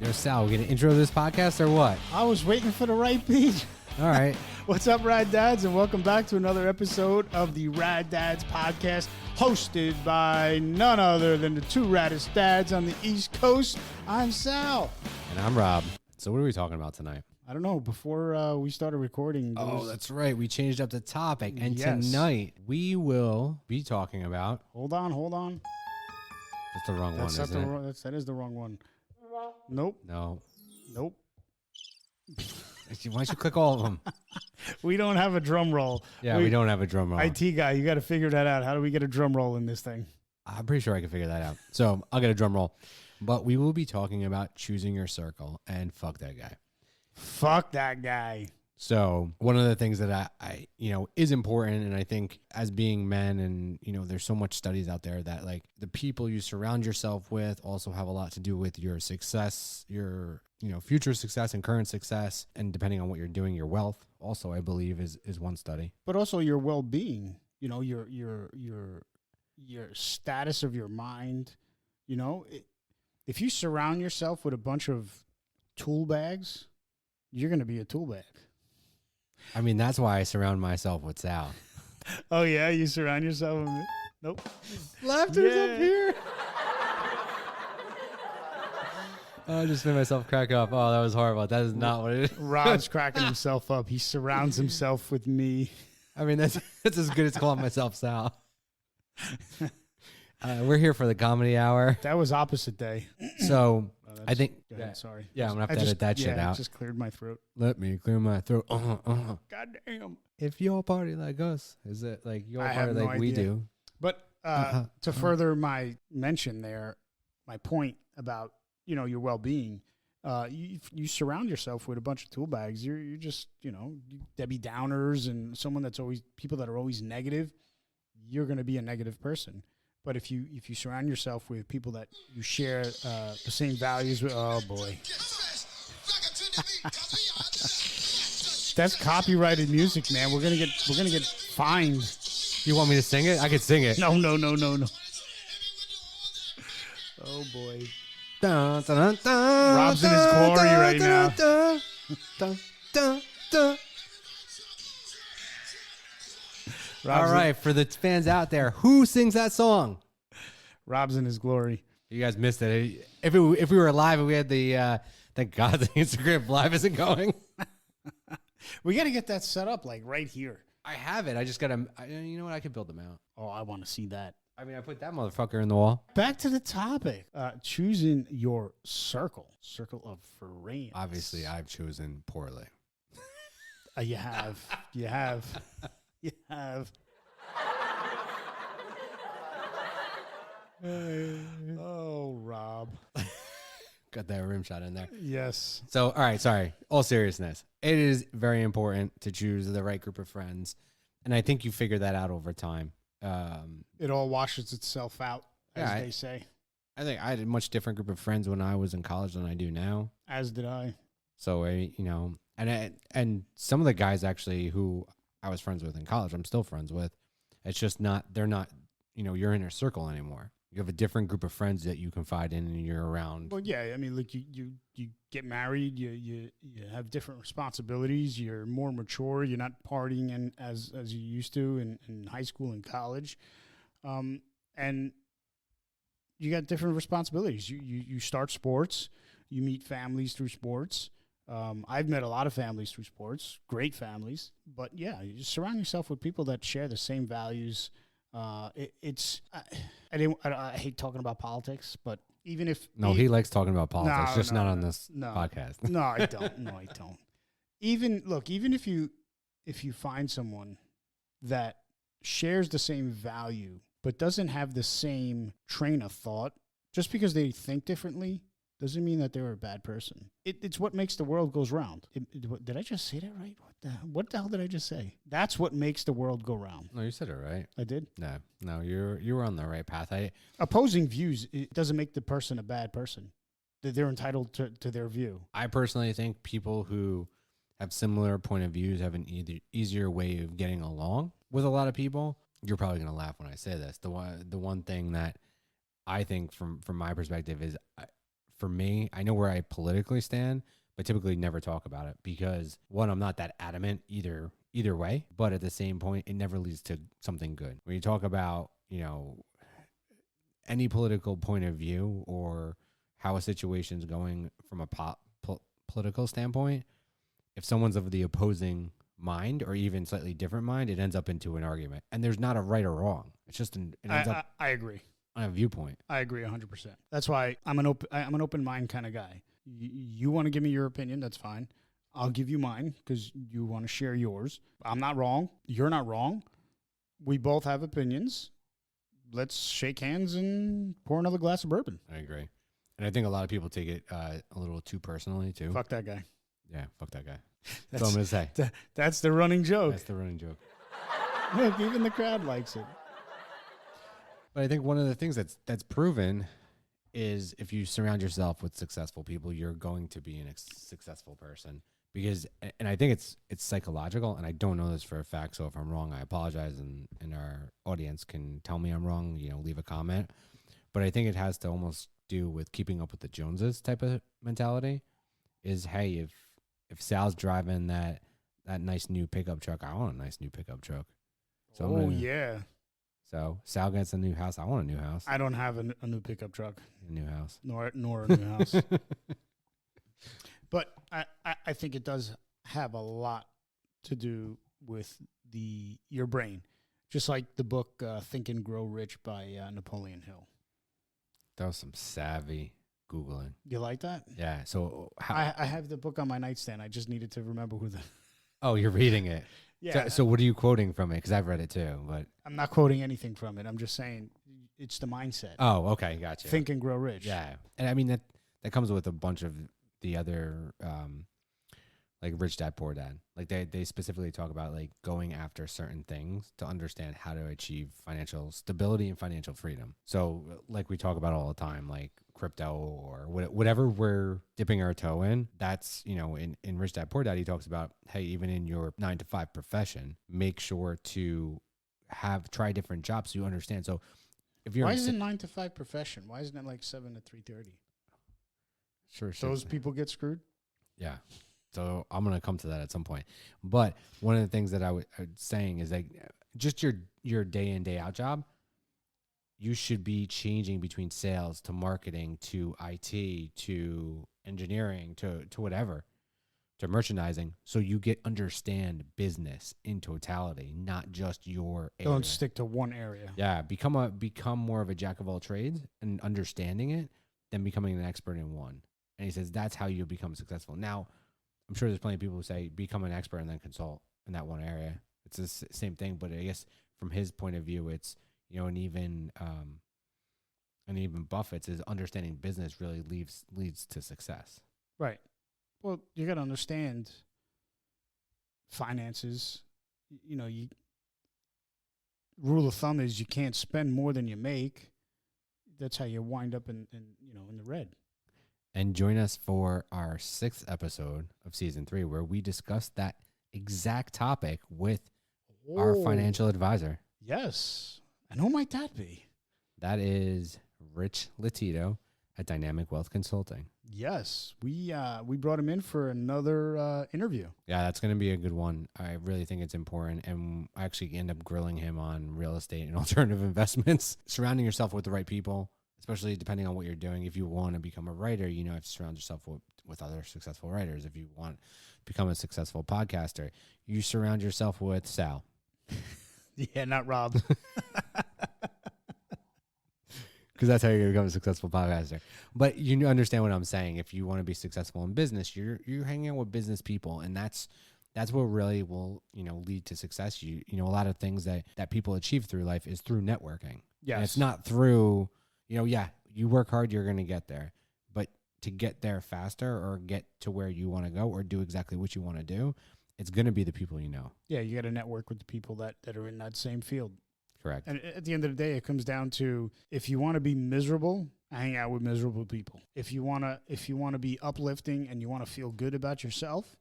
Yo, Sal, we gonna intro this podcast or what? I was waiting for the right beat. All right. What's up, Rad Dads, and welcome back to another episode of the Rad Dads podcast, hosted by none other than the two raddest dads on the East Coast. I'm Sal. And I'm Rob. So what are we talking about tonight? I don't know. Before we started recording. That's right. We changed up the topic. And Yes. tonight we will be talking about... Hold on. That's the wrong That's one, not the isn't it? wrong, that is the wrong one. Nope. No. Nope. Why don't you click all of them? We don't have a drum roll. Yeah, we don't have a drum roll. IT guy, you got to figure that out. How do we get a drum roll in this thing? I'm pretty sure I can figure that out. So I'll get a drum roll. But we will be talking about choosing your circle and fuck that guy. Fuck that guy. So one of the things that I is important, and I think as being men, and there's so much studies out there that like the people you surround yourself with also have a lot to do with your success, your future success and current success, and depending on what you're doing, your wealth also, I believe, is one study. But also your well-being. Your status of your mind. If you surround yourself with a bunch of tool bags, you're going to be a tool bag. I mean, that's why I surround myself with Sal. Oh, yeah? You surround yourself with... Nope. Laughter's Yeah. up here. I just made myself crack up. Oh, that was horrible. That is not what it is. Rod's cracking himself up. He surrounds himself with me. I mean, that's as good as calling myself Sal. We're here for the comedy hour. That was opposite day. So Oh, I think... Go ahead, sorry. Yeah, I'm going to have to edit that shit out. Just cleared my throat. Let me clear my throat. God damn. If you're a party like us, is it like you're I a have party no like we idea. do? But to further my mention there, my point about, your well-being, you surround yourself with a bunch of tool bags. You're just, Debbie Downers and people that are always negative, you're going to be a negative person. But if you surround yourself with people that you share the same values with, oh boy. That's copyrighted music, man. We're gonna get fined. You want me to sing it? I could sing it. No. Oh boy. Dun, dun, dun, Rob's in his glory right now. Dun, dun, dun, dun. All right, for the fans out there, who sings that song? Rob's in his glory. You guys missed it. If we were live and we had the thank God the Instagram live isn't going. We got to get that set up like right here. I have it. I just gotta. You know what? I could build them out. Oh, I want to see that. I mean, I put that motherfucker in the wall. Back to the topic. Choosing your circle of friends. Obviously, I've chosen poorly. You have. You have. Oh, Rob. Got that rim shot in there. Yes. So, all right, sorry. All seriousness. It is very important to choose the right group of friends. And I think you figure that out over time. It all washes itself out, as they say. I think I had a much different group of friends when I was in college than I do now. As did I. So, and some of the guys actually who I was friends with in college, I'm still friends with. It's just they're not, your inner circle anymore. You have a different group of friends that you confide in and you're around. Well, yeah, I mean, look, you get married, you have different responsibilities, you're more mature, you're not partying as you used to in high school and college, and you got different responsibilities. You start sports, you meet families through sports. I've met a lot of families through sports, great families, but yeah, you just surround yourself with people that share the same values. I hate talking about politics, but even if he likes talking about politics, No, not no, on this podcast. No, I don't. Even if you find someone that shares the same value but doesn't have the same train of thought, just because they think differently doesn't mean that they're a bad person. It's what makes the world goes round. Did I just say that right? What the hell did I just say? That's what makes the world go round. No, you said it right. I did? No, you were on the right path. Opposing views, it doesn't make the person a bad person. They're entitled to their view. I personally think people who have similar point of views have an easier way of getting along with a lot of people. You're probably going to laugh when I say this. The one thing that I think from my perspective is for me, I know where I politically stand, but typically never talk about it because one, I'm not that adamant either way, but at the same point, it never leads to something good. When you talk about, any political point of view or how a situation's going from a political standpoint, if someone's of the opposing mind or even slightly different mind, it ends up into an argument. And there's not a right or wrong. It's just I agree. On a viewpoint. I agree 100%. That's why I'm an open mind kind of guy. You want to give me your opinion, that's fine. I'll give you mine because you want to share yours. I'm not wrong. You're not wrong. We both have opinions. Let's shake hands and pour another glass of bourbon. I agree. And I think a lot of people take it a little too personally, too. Fuck that guy. Yeah, fuck that guy. That's what I'm going to say. That's the running joke. That's the running joke. Look, even the crowd likes it. But I think one of the things that's proven is if you surround yourself with successful people, you're going to be a successful person. Because, and I think it's psychological, and I don't know this for a fact, so if I'm wrong, I apologize, and our audience can tell me I'm wrong, leave a comment. But I think it has to almost do with keeping up with the Joneses type of mentality. Is, hey, if Sal's driving that nice new pickup truck, I want a nice new pickup truck. So yeah. So Sal gets a new house. I want a new house. I don't have a new pickup truck. A new house. Nor a new house. But I think it does have a lot to do with your brain. Just like the book Think and Grow Rich by Napoleon Hill. That was some savvy Googling. You like that? Yeah. So I have the book on my nightstand. I just needed to remember who the... Oh, you're reading it. Yeah. So what are you quoting from it? Because I've read it too. But I'm not quoting anything from it. I'm just saying it's the mindset. Oh, okay. Gotcha. Think and Grow Rich. Yeah. And I mean, that comes with a bunch of the other, like Rich Dad, Poor Dad. Like they specifically talk about like going after certain things to understand how to achieve financial stability and financial freedom. So like we talk about all the time, like crypto or whatever we're dipping our toe in, that's, in Rich Dad, Poor Dad, he talks about, hey, even in your 9-to-5 profession, make sure to try different jobs so you understand. So if you're... Why is it 9-to-5 profession? Why isn't it like 7 to 3:30? Sure. Those people get screwed? Yeah. So I'm going to come to that at some point. But one of the things that I was saying is like just your day in, day out job, you should be changing between sales to marketing to IT to engineering to whatever, to merchandising. So you understand business in totality, not just your area. Don't stick to one area. Yeah. Become more of a jack of all trades and understanding it than becoming an expert in one. And he says that's how you become successful. Now, I'm sure there's plenty of people who say become an expert and then consult in that one area. It's the same thing, but I guess from his point of view, it's and even Buffett's is understanding business really leads to success. Right. Well, you got to understand finances. Rule of thumb is you can't spend more than you make. That's how you wind up in the red. And join us for our 6th episode of season 3, where we discuss that exact topic with our financial advisor. Yes. And who might that be? That is Rich Latito at Dynamic Wealth Consulting. Yes. We brought him in for another interview. Yeah, that's going to be a good one. I really think it's important. And I actually end up grilling him on real estate and alternative investments. Surrounding yourself with the right people, especially depending on what you're doing. If you want to become a writer, you have to surround yourself with other successful writers. If you want to become a successful podcaster, you surround yourself with Sal. Yeah, not Rob. Because that's how you're going to become a successful podcaster. But you understand what I'm saying. If you want to be successful in business, you're hanging out with business people, and that's what really will lead to success. A lot of things that people achieve through life is through networking. Yes, and it's not through you work hard, you're going to get there. But to get there faster or get to where you want to go or do exactly what you want to do, it's going to be the people you know. Yeah, you got to network with the people that are in that same field. Correct. And at the end of the day, it comes down to if you want to be miserable, hang out with miserable people. If you want to be uplifting and you want to feel good about yourself,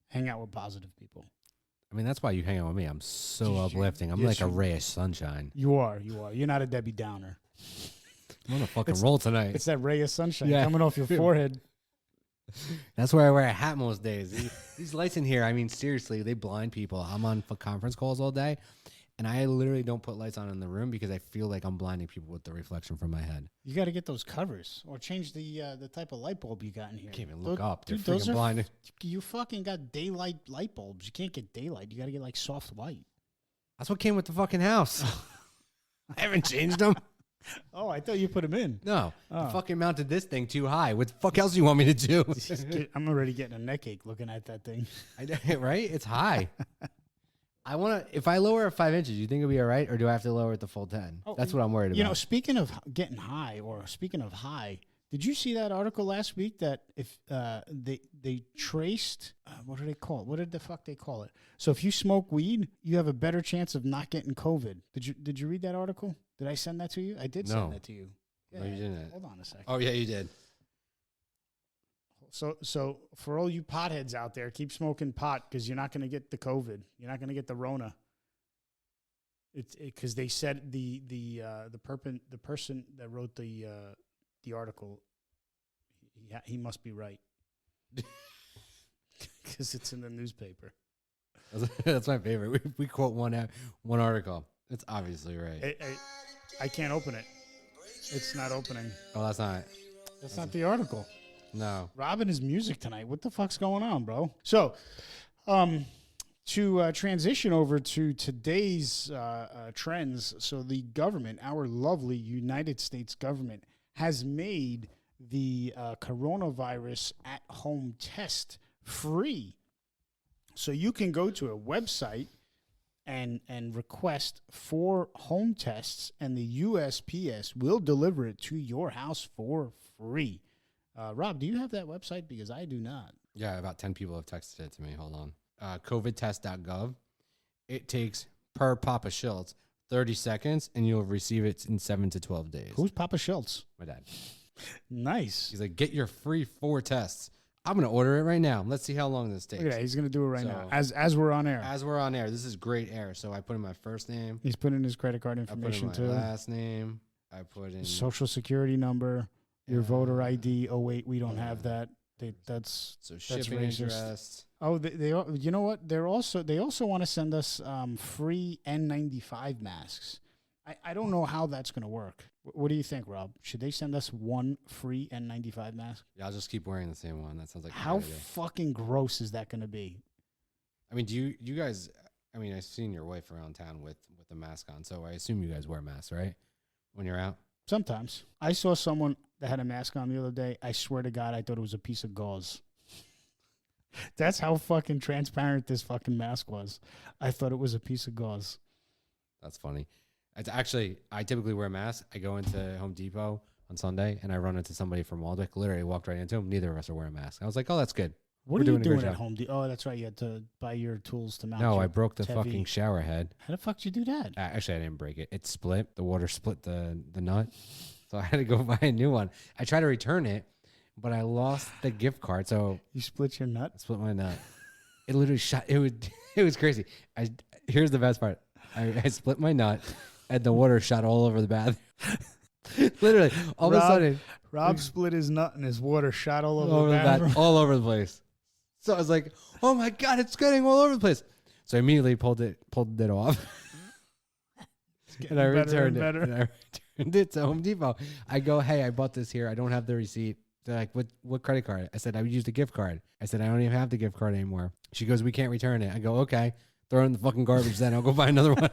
hang out with positive people. I mean, that's why you hang out with me. I'm so uplifting. I'm like a ray of sunshine. You are. You're not a Debbie Downer. I'm on a fucking roll tonight. It's that ray of sunshine coming off your forehead. That's why I wear a hat most days. These lights in here, I mean, seriously, they blind people. I'm on conference calls all day, and I literally don't put lights on in the room because I feel like I'm blinding people with the reflection from my head. You got to get those covers or change the type of light bulb you got in here. Can't even look up. Dude, They're freaking blinding. You fucking got daylight light bulbs. You can't get daylight. You got to get like soft white. That's what came with the fucking house. I haven't changed them. Oh, I thought you put them in. No, I fucking mounted this thing too high. What the fuck else do you want me to do? I'm already getting a neck ache looking at that thing. Right? It's high. I want to. If I lower it 5 inches, you think it'll be all right, or do I have to lower it the full 10? That's what I'm worried about. You know, speaking of getting high, or speaking of high, did you see that article last week that if they traced what do they call it? What did the fuck they call it? So if you smoke weed, you have a better chance of not getting COVID. Did you read that article? Did I send that to you? I did send that to you. Yeah, no, you didn't. Hold on a second. Oh yeah, you did. So for all you potheads out there, keep smoking pot because you're not going to get the COVID. You're not going to get the Rona. It's because they said the person that wrote the article, he must be right because it's in the newspaper. That's my favorite. We quote one article. It's obviously right. I can't open it. It's not opening. Oh, that's not. That's not the article. No. Robin is music tonight. What the fuck's going on, bro? So, to transition over to today's trends. So the government, our lovely United States government, has made the coronavirus at-home test free. So you can go to a website and request 4 home tests, and the USPS will deliver it to your house for free. Rob, do you have that website? Because I do not. Yeah, about 10 people have texted it to me. Hold on. COVIDtest.gov. It takes, per Papa Schultz, 30 seconds, and you'll receive it in 7 to 12 days. Who's Papa Schultz? My dad. Nice. He's like, get your free 4 tests. I'm going to order it right now. Let's see how long this takes. Look at that. He's going to do it right now. As we're on air. As we're on air. This is great air. So I put in my first name. He's putting in his credit card information, I put in too. my last name. I put in Social security number, your voter ID. Oh, wait, we don't have that. That's shipping address. Oh, they you know what? They also want to send us free N95 masks. I don't know how that's going to work. What do you think, Rob? Should they send us one free N95 mask? Yeah, I'll just keep wearing the same one. That sounds like how fucking gross is that going to be? I mean, do you guys? I mean, I've seen your wife around town with a mask on, so I assume you guys wear masks, right? When you're out. Sometimes. I saw someone that had a mask on the other day. I swear to God, I thought it was a piece of gauze. That's how fucking transparent this fucking mask was. I thought it was a piece of gauze. That's funny. It's actually, I typically wear a mask. I go into Home Depot on Sunday, and I run into somebody from Waldwick. Literally walked right into him. Neither of us are wearing masks. I was like, oh, that's good. What are you doing at Home Depot? Oh, that's right. You had to buy your tools to mount. No, I broke the fucking shower head. How the fuck did you do that? Actually, I didn't break it. It split. The water split the nut. So I had to go buy a new one. I tried to return it, but I lost the gift card. So you split your nut? I split my nut. It literally shot. It was crazy. Here's the best part. I split my nut, and the water shot all over the bathroom. Literally, all of a sudden, Rob split his nut, and his water shot all over the bathroom. All over the place. So I was like, "Oh my God, it's getting all over the place!" So I immediately pulled it off, and I returned it to Home Depot. I go, "Hey, I bought this here. I don't have the receipt." They're like, "What credit card?" I said, "I used a gift card." I said, "I don't even have the gift card anymore." She goes, "We can't return it." I go, "Okay, throw it in the fucking garbage. Then I'll go buy another one."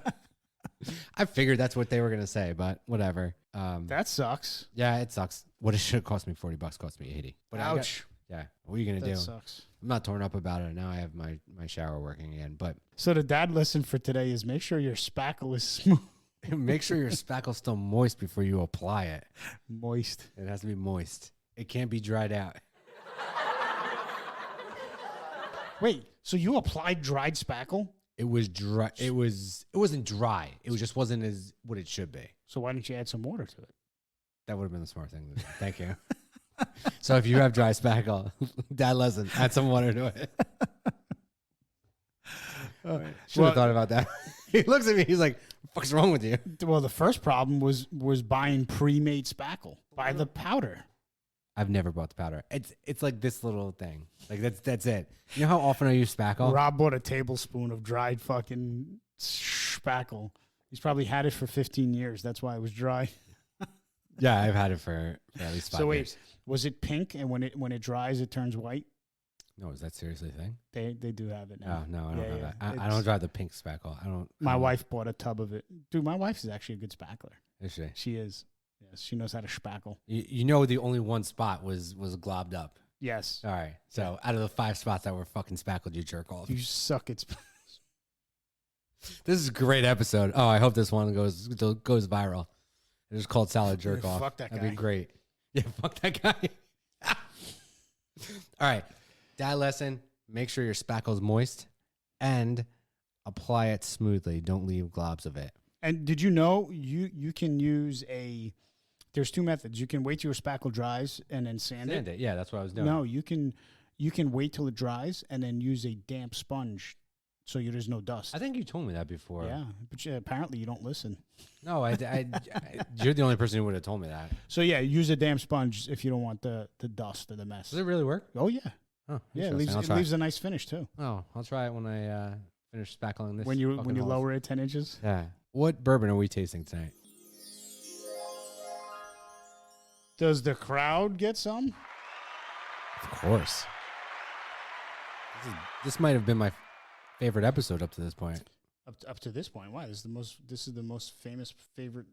I figured that's what they were gonna say, but whatever. That sucks. Yeah, it sucks. What it should have cost me $40 cost me $80. But ouch. Yeah, what are you gonna do? That sucks. I'm not torn up about it. Now I have my shower working again. But so the dad lesson for today is make sure your spackle is smooth. Make sure your spackle's still moist before you apply it. Moist. It has to be moist. It can't be dried out. Wait, so you applied dried spackle? It was dry. It wasn't dry. It wasn't as what it should be. So why didn't you add some water to it? That would have been the smart thing to do. Thank you. So if you have dry spackle, dad lesson, add some water to it. Should have thought about that. He looks at me. He's like, "What's wrong with you?" Well, the first problem was buying pre-made spackle. Buy the powder. I've never bought the powder. It's like this little thing. Like that's it. You know how often I use spackle? Rob bought a tablespoon of dried fucking spackle. He's probably had it for 15 years. That's why it was dry. Yeah, I've had it for at least 5 years. So wait, was it pink and when it dries it turns white? No, is that seriously a thing? They do have it now. No, I don't have that. I don't drive the pink spackle. My wife bought a tub of it. Dude, my wife is actually a good spackler. Is she? She is. Yes, she knows how to spackle. You know, the only one spot was globbed up. Yes. All right. So out of the 5 spots that were fucking spackled, you jerk off. You suck at This is a great episode. Oh, I hope this one goes viral. It's called Salad Jerk Off. Fuck that guy. That'd be great. Yeah, fuck that guy. All right. Dad lesson, make sure your spackle's moist and apply it smoothly. Don't leave globs of it. And did you know you can use there's 2 methods. You can wait till your spackle dries and then sand it. Yeah, that's what I was doing. No, you can wait till it dries and then use a damp sponge so there's no dust. I think you told me that before. Yeah, but apparently you don't listen. No, you're the only person who would have told me that. So yeah, use a damp sponge if you don't want the dust or the mess. Does it really work? Oh yeah. Oh, yeah, it leaves a nice finish too. Oh, I'll try it when I finish spackling this. When you lower it 10 inches. Yeah. What bourbon are we tasting tonight? Does the crowd get some? Of course. This might have been my favorite episode up to this point. Up to this point, why? This is the most famous favorite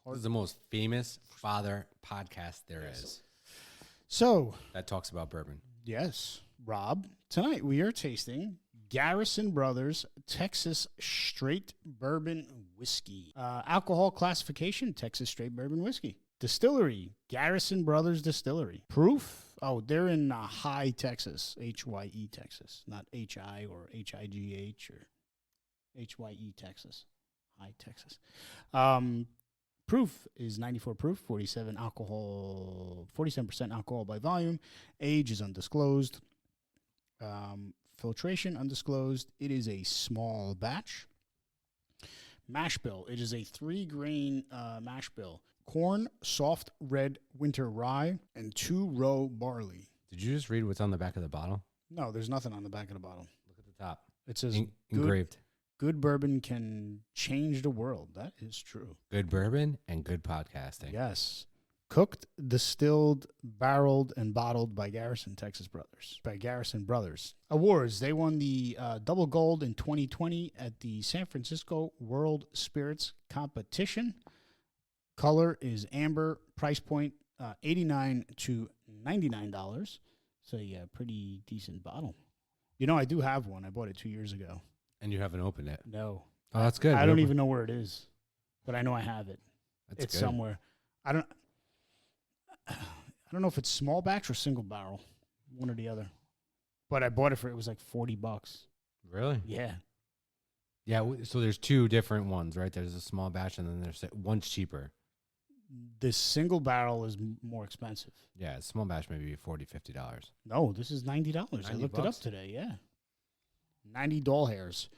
part. This is the most famous father podcast there is. So that talks about bourbon. Yes, Rob. Tonight we are tasting Garrison Brothers Texas Straight Bourbon Whiskey. Alcohol classification: Texas Straight Bourbon Whiskey. Distillery: Garrison Brothers Distillery. Proof: they're in High, Texas, Hye, Texas, not Hi or High or Hye, Texas, High, Texas. Proof is 94 proof, 47% alcohol by volume. Age is undisclosed. Filtration undisclosed. It is a small batch. Mash bill: it is a 3-grain mash bill. Corn, soft red winter rye, and 2-row barley. Did you just read what's on the back of the bottle? No, there's nothing on the back of the bottle. Look at the top. It says engraved. Good bourbon can change the world. That is true. Good bourbon and good podcasting. Yes. Cooked, distilled, barreled, and bottled by Garrison Brothers. Awards: they won the double gold in 2020 at the San Francisco World Spirits Competition. Color is amber. Price point $89 to $99. So yeah, pretty decent bottle. You know, I do have one. I bought it 2 years ago. And you haven't opened it? No. Oh, that's good. I don't even know where it is, but I know I have it. It's good. Somewhere. I don't know if it's small batch or single barrel, one or the other. But I bought it it was like $40. Really? Yeah. Yeah. So there's 2 different ones, right? There's a small batch, and then there's one's cheaper. The single barrel is more expensive. Yeah, small batch maybe $40, $50. No, this is $90. I looked it up today. Yeah. 90 doll hairs.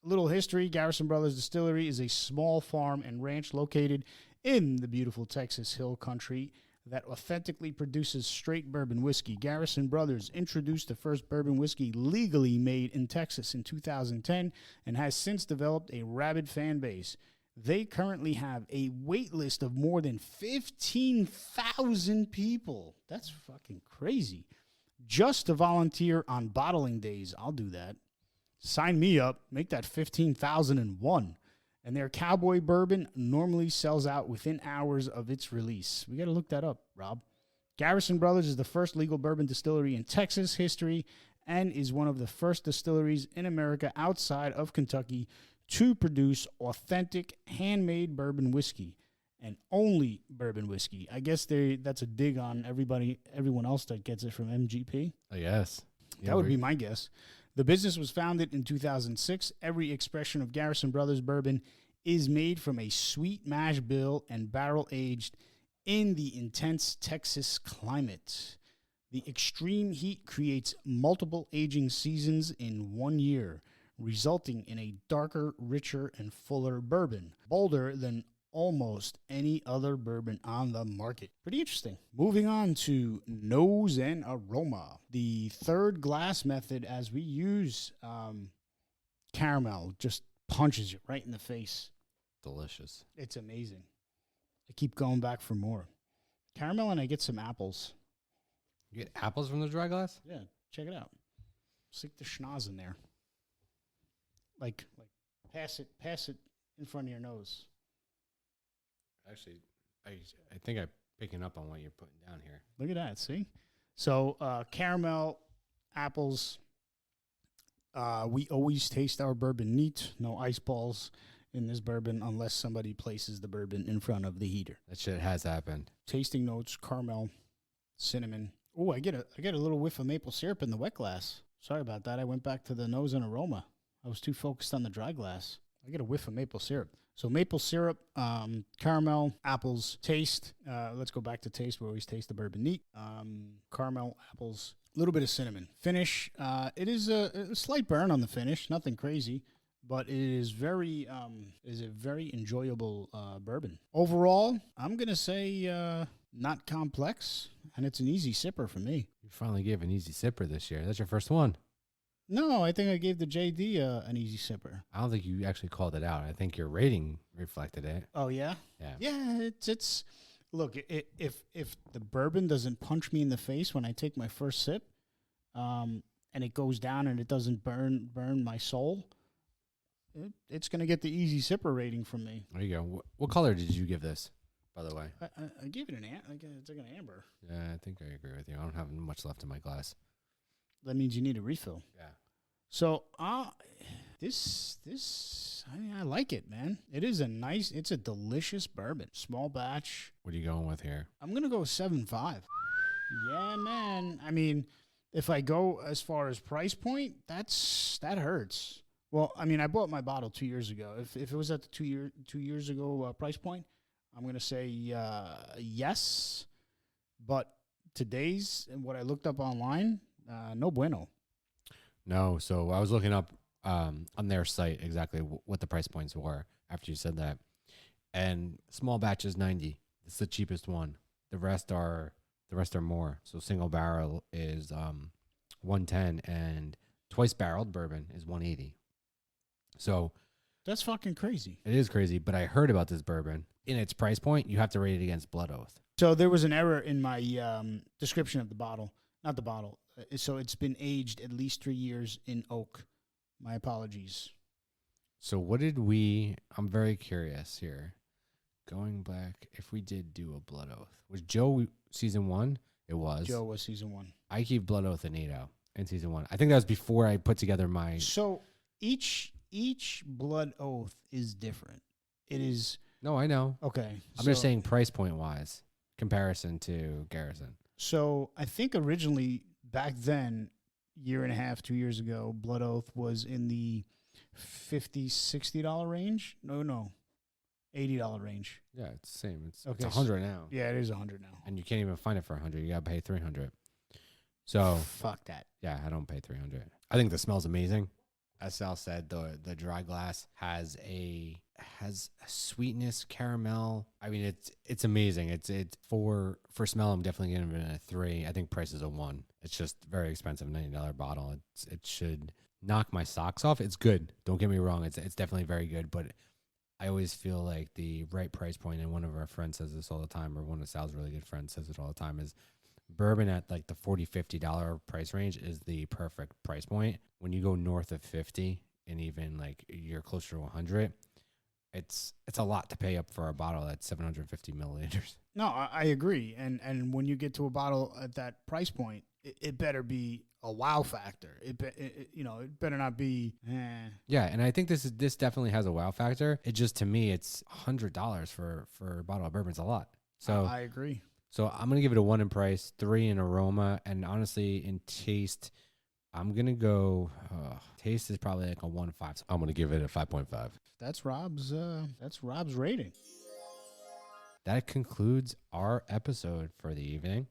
Little history: Garrison Brothers Distillery is a small farm and ranch located in the beautiful Texas Hill Country that authentically produces straight bourbon whiskey. Garrison Brothers introduced the first bourbon whiskey legally made in Texas in 2010 and has since developed a rabid fan base. They currently have a wait list of more than 15,000 people. That's fucking crazy. Just to volunteer on bottling days. I'll do that. Sign me up. Make that 15,001. And their cowboy bourbon normally sells out within hours of its release. We got to look that up, Rob. Garrison Brothers is the first legal bourbon distillery in Texas history and is one of the first distilleries in America outside of Kentucky to produce authentic handmade bourbon whiskey and only bourbon whiskey. I guess that's a dig on everyone else that gets it from MGP. Oh, yes. That would be my guess. The business was founded in 2006. Every expression of Garrison Brothers bourbon is made from a sweet mash bill and barrel aged in the intense Texas climate. The extreme heat creates multiple aging seasons in 1 year, resulting in a darker, richer, and fuller bourbon, bolder than almost any other bourbon on the market. Pretty interesting. Moving on to nose and aroma. The third glass method, as we use caramel, just punches you right in the face. Delicious. It's amazing. I keep going back for more. Caramel, and I get some apples. You get apples from the dry glass? Yeah, check it out. Stick the schnoz in there. Like pass it in front of your nose. Actually, I think I'm picking up on what you're putting down here. Look at that, see? So caramel, apples. We always taste our bourbon neat. No ice balls in this bourbon unless somebody places the bourbon in front of the heater. That shit has happened. Tasting notes, caramel, cinnamon. Oh, I get a little whiff of maple syrup in the wet glass. Sorry about that. I went back to the nose and aroma. I was too focused on the dry glass. I get a whiff of maple syrup. So maple syrup, caramel, apples, taste. Let's go back to taste. We always taste the bourbon neat. Caramel, apples, a little bit of cinnamon. Finish. It is a slight burn on the finish. Nothing crazy. But it is a very enjoyable bourbon. Overall, I'm going to say not complex, and it's an easy sipper for me. You finally gave an easy sipper this year. That's your first one. No, I think I gave the JD an easy sipper. I don't think you actually called it out. I think your rating reflected it. Oh, yeah? Yeah. Yeah, it's look, if the bourbon doesn't punch me in the face when I take my first sip, and it goes down and it doesn't burn my soul, it's going to get the easy sipper rating from me. There you go. What color did you give this, by the way? I gave it it's like an amber. Yeah, I think I agree with you. I don't have much left in my glass. That means you need a refill. Yeah. So, I like it, man. It's a delicious bourbon. Small batch. What are you going with here? I'm going to go 7.5. Yeah, man. I mean, if I go as far as price point, that hurts. Well, I mean, I bought my bottle 2 years ago. If it was at the 2 years ago price point, I'm going to say yes. But today's, and what I looked up online, no bueno. No, so I was looking up on their site exactly what the price points were after you said that. And small batch is 90. It's the cheapest one. The rest are more. So single barrel is 110 and twice barreled bourbon is 180. So that's fucking crazy. It is crazy, but I heard about this bourbon. In its price point, you have to rate it against Blood Oath. So there was an error in my description of the bottle. Not the bottle. So it's been aged at least 3 years in oak. My apologies. So I'm very curious here. Going back, if we did do a Blood Oath. Was Joe season 1? It was. Joe was season 1. I keep Blood Oath and 8-0 in season 1. I think that was before I put together my... So each Blood Oath is different. It is... No, I know. Okay. I'm just saying price point wise, comparison to Garrison. So I think originally back then, year and a half, 2 years ago, Blood Oath was in the $50, $60 range. No, $80 range. Yeah, it's the same. It's okay, 100 now. Yeah, it is 100 now. And you can't even find it for 100. You gotta pay 300. So fuck that. Yeah, I don't pay 300. I think the smell's amazing. As Sal said, the dry glass has a sweetness, caramel. I mean, it's amazing. It's for smell. I'm definitely giving it a 3. I think price is a 1. It's just very expensive, $90 bottle. It should knock my socks off. It's good. Don't get me wrong. It's definitely very good. But I always feel like the right price point, and one of our friends says this all the time, or one of Sal's really good friends says it all the time, is bourbon at like the $40, $50 price range is the perfect price point. When you go north of 50 and even like you're closer to 100, it's a lot to pay up for a bottle that's 750 milliliters. No, I agree. And when you get to a bottle at that price point, it better be a wow factor. It better not be. Yeah, and I think this definitely has a wow factor. It just, to me, it's $100 for a bottle of bourbon. It's a lot. So I agree. So I'm gonna give it a 1 in price, 3 in aroma, and honestly in taste, I'm gonna go. Taste is probably like a 1.5. So I'm gonna give it a 5.5. That's Rob's rating. That concludes our episode for the evening.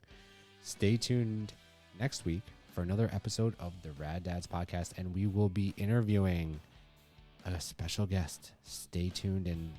Stay tuned next week for another episode of the Rad Dads podcast, and we will be interviewing a special guest. Stay tuned and